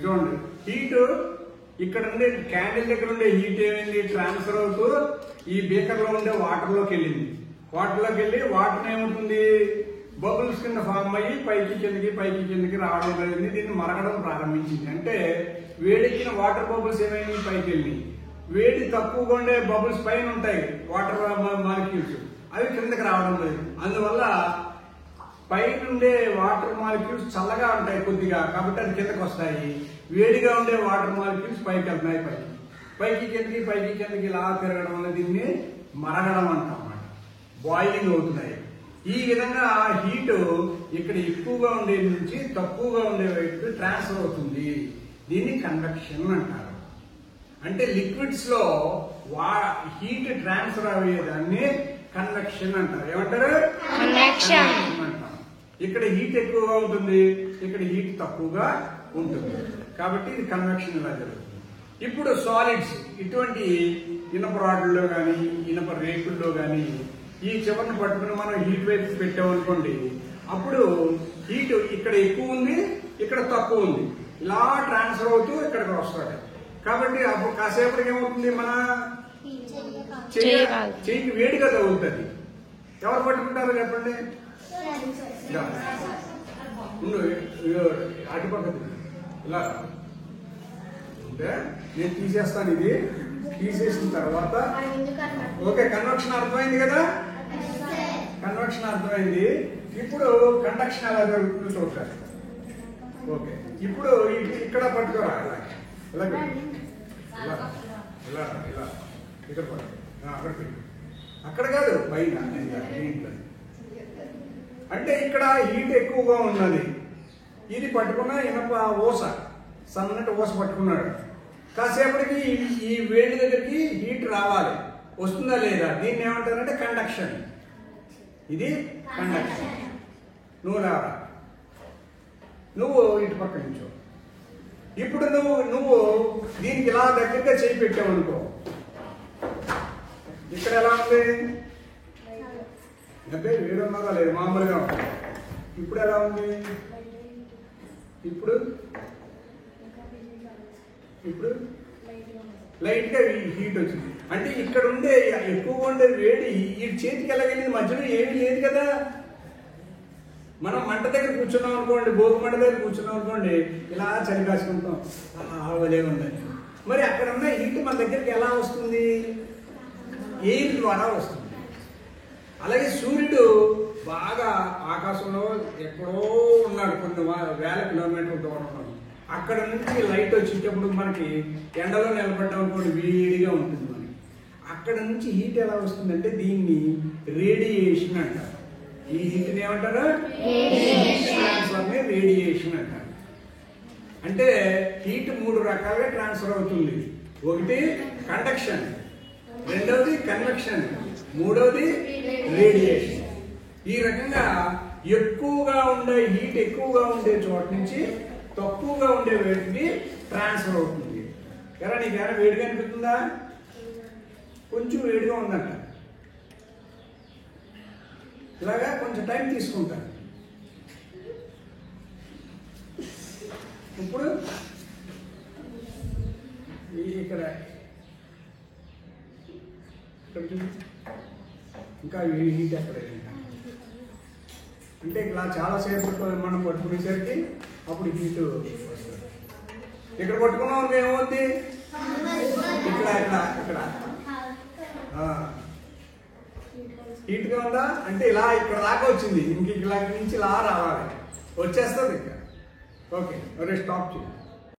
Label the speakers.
Speaker 1: చూడండి, హీట్ ఇక్కడ ఉండే క్యాండిల్ దగ్గర ఉండే హీట్ ఏమైంది, ట్రాన్స్ఫర్ అవుతూ ఈ బీకర్ లో ఉండే వాటర్ లోకి వెళ్ళింది. వాటర్ ఏమవుతుంది, బబుల్స్ కింద ఫామ్ అయ్యి పైకి కిందకి రావడం జరిగింది. దీన్ని మరగడం ప్రారంభించింది. అంటే వేడెక్కిన వాటర్ బబుల్స్ ఏమైంది, పైకి వెళ్ళి వేడి తక్కువగా ఉండే బబుల్స్ పైన ఉంటాయి వాటర్ మాలిక్యూల్స్, అవి కిందకి రావడం జరిగింది. అందువల్ల పైన ఉండే వాటర్ మాలిక్యూల్స్ చల్లగా ఉంటాయి కొద్దిగా, కాబట్టి అది కిందకి వస్తాయి. వేడిగా ఉండే వాటర్ మాలిక్యూల్స్ పైకి వెళ్తున్నాయి. పైకి కిందకి ఇలా తిరగడం వల్ల దీన్ని మరగడం అంటాం అన్నమాట. బాయిలింగ్ అవుతున్నాయి. ఈ విధంగా హీట్ ఇక్కడ ఎక్కువగా ఉండేది నుంచి తక్కువగా ఉండే వైపు ట్రాన్స్ఫర్ అవుతుంది. దీన్ని కన్వెక్షన్ అంటారు. అంటే లిక్విడ్స్ లో హీట్ ట్రాన్స్ఫర్ అయ్యేదాన్ని కన్వెక్షన్ అంటారు. ఏమంటారు? కన్వెక్షన్ అంటాం. ఇక్కడ హీట్ ఎక్కువగా ఉంటుంది, ఇక్కడ హీట్ తక్కువగా ఉంటుంది. కాబట్టి ఇది కన్వెక్షన్ ఇలా జరుగుతుంది. ఇప్పుడు సాలిడ్స్, ఇటువంటి ఇనప రాడ్లలో కానీ ఇనప రేకుల్లో కానీ ఈ చివరిని పట్టుకుని మనం హీట్ వైపు పెట్టామనుకోండి, అప్పుడు హీట్ ఇక్కడ ఎక్కువ ఉంది, ఇక్కడ తక్కువ ఉంది, ఇలా ట్రాన్స్ఫర్ అవుతూ ఇక్కడికి వస్తాడు. కాబట్టి అప్పుడు కాసేపటికి ఏమవుతుంది, మన చెయ్యికి వేడిగా తగులుతుంది. ఎవరు పట్టుకుంటారో చెప్పండి. అటుపక్క ఇలా అంటే నేను తీసేస్తాను. ఇది తీసేసిన తర్వాత ఓకే, కన్వెక్షన్ అర్థమైంది కదా. కన్వెక్షన్ అర్థమైంది. ఇప్పుడు కండక్షన్ ఎలా జరుగుతుందో చూడాలి. ఓకే, ఇప్పుడు ఇక్కడ పట్టుకోరా, ఇలా ఇక్కడ పట్టు, అక్కడ కాదు పైన. అంటే ఇక్కడ హీట్ ఎక్కువగా ఉన్నది. ఇది పట్టుకున్న ఇనప ఊస, సన్నటి ఊస పట్టుకున్నాడు. కాసేపటికి ఈ వేడి దగ్గరికి హీట్ రావాలి, వస్తుందా లేదా, దీన్ని ఏమంటారంటే కండక్షన్. ఇది కండక్షన్. నువ్వు రావా, నువ్వు ఇటు పక్క నుంచో. ఇప్పుడు నువ్వు దీనికి ఇలా దగ్గరగా చేయి పెట్టావు అనుకో, ఇక్కడ ఎలా ఉంది అంటే వేడి ఉన్నదా లేదు, మామూలుగా ఉంది. ఇప్పుడు ఎలా ఉంది, ఇప్పుడు లైట్ గా హీట్ వచ్చింది. అంటే ఇక్కడ ఉండే ఎక్కువగా ఉండే వేడి ఈ చేతికి ఎలాగెళ్ళింది, మధ్యలో ఏమీ లేదు కదా. మనం మంట దగ్గర కూర్చున్నాం అనుకోండి, భోగి మంట దగ్గర కూర్చున్నాం అనుకోండి, ఇలా చలి కాసుకుంటాం, అదే ఉందని. మరి అక్కడ ఉన్న హీట్ మన దగ్గరికి ఎలా వస్తుంది, ఎయిర్ ద్వారా వస్తుంది. అలాగే సూర్యుడు బాగా ఆకాశంలో ఎక్కడో ఉన్నాడు, కొన్ని వేల కిలోమీటర్ల దూరం ఉన్నాడు. అక్కడ నుంచి లైట్ వచ్చేటప్పుడు మనకి ఎండలో నిలబడ్డాం అనుకోండి, వేడిగా ఉంటుంది మనకి. అక్కడ నుంచి హీట్ ఎలా వస్తుందంటే దీన్ని రేడియేషన్ అంటారు. ఈ హీట్ ఏమంటారు, రేడియేషన్ అంటారు. అంటే హీట్ 3 రకాలుగా ట్రాన్స్ఫర్ అవుతుంది. ఒకటి కండక్షన్, రెండవది కన్వెక్షన్, మూడవది రేడియేషన్. ఈ రకంగా ఎక్కువగా ఉండే హీట్ ఎక్కువగా ఉండే చోట నుంచి తక్కువగా ఉండే వేడికి ట్రాన్స్ఫర్ అవుతుంది. ఎరా నీకేమైనా వేడిగా అనిపిస్తుందా, కొంచెం వేడిగా ఉందంట, ఇలాగా కొంచెం టైం తీసుకుంటాను. ఇప్పుడు ఇక్కడ ఇంకా హీట్ ఎక్కడ అంటే ఇలా చాలాసేపు మనం పట్టుకునేసరికి అప్పుడు హీట్ వస్తుంది. ఇక్కడ పట్టుకున్నాం ఏమవుద్ది, ఇక్కడ హీట్గా ఉందా అంటే ఇలా ఇక్కడ దాకా వచ్చింది, ఇంక ఇలా నుంచి ఇలా రావాలి, వచ్చేస్తుంది ఇంకా. ఓకే, స్టాప్ చేయండి.